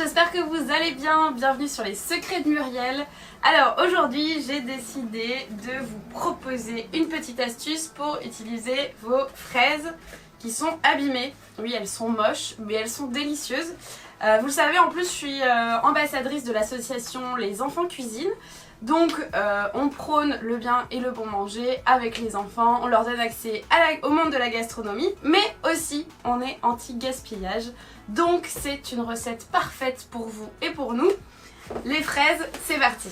j'espère que vous allez bien. Bienvenue sur les secrets de Muriel. Alors aujourd'hui j'ai décidé de vous proposer une petite astuce pour utiliser vos fraises qui sont abîmées. Oui, elles sont moches mais elles sont délicieuses. Vous le savez, en plus je suis ambassadrice de l'association Les Enfants Cuisinent. Donc on prône le bien et le bon manger avec les enfants, on leur donne accès au monde de la gastronomie, mais aussi on est anti-gaspillage. Donc c'est une recette parfaite pour vous et pour nous. Les fraises, c'est parti!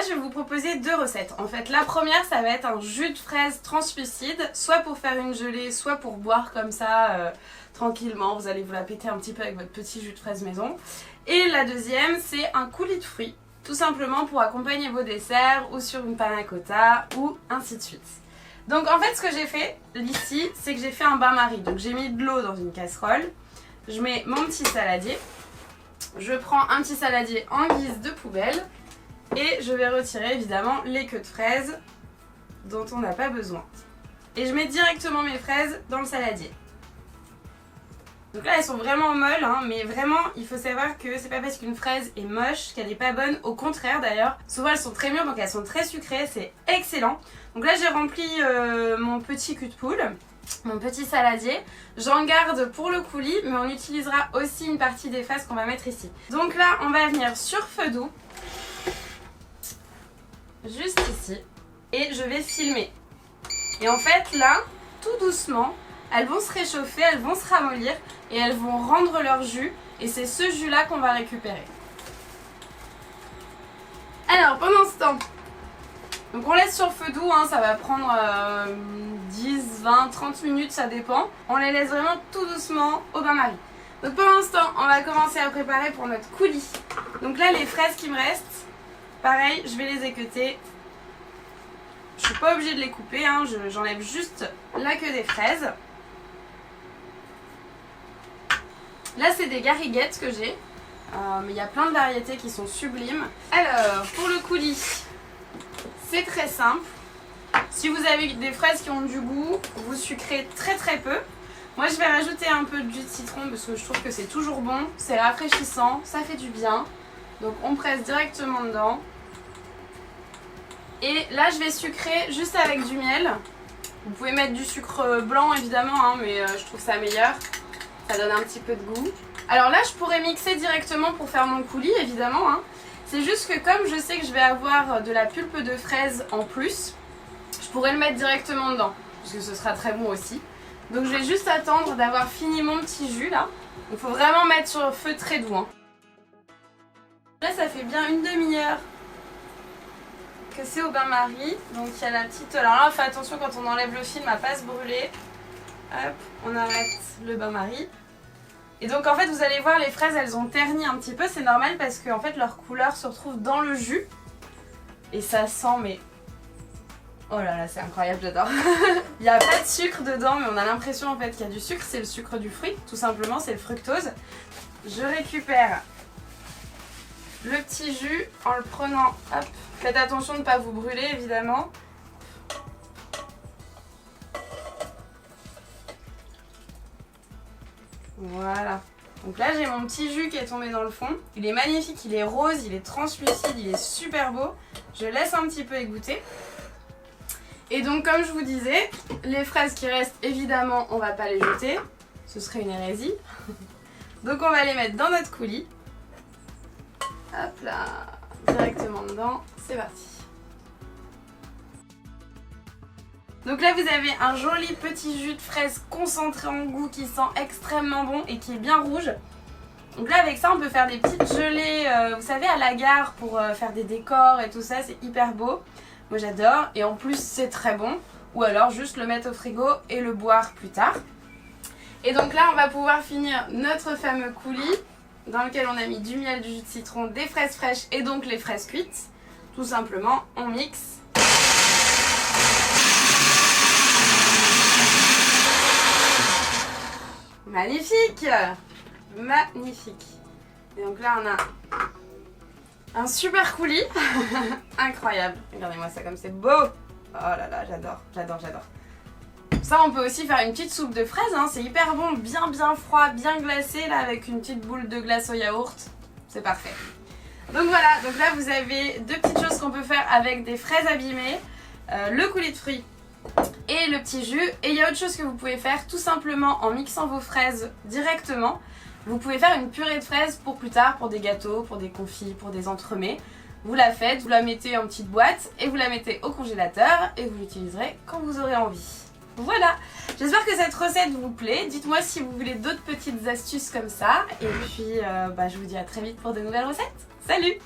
Je vais vous proposer deux recettes. En fait, la première, ça va être un jus de fraise translucide, soit pour faire une gelée, soit pour boire comme ça tranquillement. Vous allez vous la péter un petit peu avec votre petit jus de fraise maison. Et la deuxième, c'est un coulis de fruits, tout simplement pour accompagner vos desserts ou sur une panna cotta ou ainsi de suite. Donc en fait, ce que j'ai fait ici, c'est que j'ai fait un bain-marie. Donc j'ai mis de l'eau dans une casserole, je mets mon petit saladier, je prends un petit saladier en guise de poubelle. Et je vais retirer évidemment les queues de fraises dont on n'a pas besoin. Et je mets directement mes fraises dans le saladier. Donc là elles sont vraiment molles, hein, mais vraiment il faut savoir que c'est pas parce qu'une fraise est moche qu'elle n'est pas bonne. Au contraire d'ailleurs, souvent elles sont très mûres donc elles sont très sucrées, c'est excellent. Donc là j'ai rempli mon petit cul de poule, mon petit saladier. J'en garde pour le coulis, mais on utilisera aussi une partie des fraises qu'on va mettre ici. Donc là on va venir sur feu doux. Juste ici, et je vais filmer. Et en fait là, tout doucement, elles vont se réchauffer, elles vont se ramollir et elles vont rendre leur jus, et c'est ce jus là qu'on va récupérer. Alors pendant ce temps, donc on laisse sur feu doux, hein, ça va prendre 10, 20, 30 minutes, ça dépend. On les laisse vraiment tout doucement au bain-marie. Donc pendant ce temps, on va commencer à préparer pour notre coulis. Donc là les fraises qui me restent, pareil, je vais les équeuter. Je suis pas obligée de les couper, hein, j'enlève juste la queue des fraises. Là, c'est des gariguettes que j'ai, mais il y a plein de variétés qui sont sublimes. Alors, pour le coulis, c'est très simple. Si vous avez des fraises qui ont du goût, vous sucrez très très peu. Moi, je vais rajouter un peu de jus de citron parce que je trouve que c'est toujours bon, c'est rafraîchissant, ça fait du bien. Donc on presse directement dedans. Et là je vais sucrer juste avec du miel. Vous pouvez mettre du sucre blanc évidemment, hein, mais je trouve ça meilleur. Ça donne un petit peu de goût. Alors là je pourrais mixer directement pour faire mon coulis évidemment, hein. C'est juste que comme je sais que je vais avoir de la pulpe de fraise en plus, je pourrais le mettre directement dedans, parce que ce sera très bon aussi. Donc je vais juste attendre d'avoir fini mon petit jus là. Il faut vraiment mettre sur un feu très doux, hein. Là ça fait bien une demi-heure que c'est au bain-marie, donc il y a la petite... Alors là on fait attention quand on enlève le film à pas se brûler. Hop, on arrête le bain-marie. Et donc en fait vous allez voir les fraises elles ont terni un petit peu, c'est normal parce que en fait leur couleur se retrouve dans le jus. Et ça sent mais... Oh là là c'est incroyable, j'adore. Il n'y a pas de sucre dedans mais on a l'impression en fait qu'il y a du sucre, c'est le sucre du fruit, tout simplement c'est le fructose. Je récupère le petit jus en le prenant, hop, faites attention de ne pas vous brûler évidemment. Voilà, donc là j'ai mon petit jus qui est tombé dans le fond. Il est magnifique, il est rose, il est translucide, il est super beau. Je laisse un petit peu égoutter. Et donc comme je vous disais, les fraises qui restent évidemment on va pas les jeter, ce serait une hérésie. Donc on va les mettre dans notre coulis. Hop là, directement dedans, c'est parti. Donc là vous avez un joli petit jus de fraise concentré en goût qui sent extrêmement bon et qui est bien rouge. Donc là avec ça on peut faire des petites gelées, vous savez à la gare pour faire des décors et tout ça, c'est hyper beau. Moi j'adore et en plus c'est très bon. Ou alors juste le mettre au frigo et le boire plus tard. Et donc là on va pouvoir finir notre fameux coulis dans lequel on a mis du miel, du jus de citron, des fraises fraîches et donc les fraises cuites. Tout simplement, on mixe. Magnifique! Magnifique. Et donc là, on a un super coulis. Incroyable. Regardez-moi ça comme c'est beau. Oh là là, j'adore, j'adore, j'adore. Ça, on peut aussi faire une petite soupe de fraises, hein. C'est hyper bon, bien froid, bien glacé, là, avec une petite boule de glace au yaourt. C'est parfait. Donc voilà, donc là, vous avez deux petites choses qu'on peut faire avec des fraises abîmées, le coulis de fruits et le petit jus. Et il y a autre chose que vous pouvez faire, tout simplement en mixant vos fraises directement. Vous pouvez faire une purée de fraises pour plus tard, pour des gâteaux, pour des confits, pour des entremets. Vous la faites, vous la mettez en petite boîte et vous la mettez au congélateur et vous l'utiliserez quand vous aurez envie. Voilà, j'espère que cette recette vous plaît. Dites-moi si vous voulez d'autres petites astuces comme ça. Et puis, je vous dis à très vite pour de nouvelles recettes. Salut!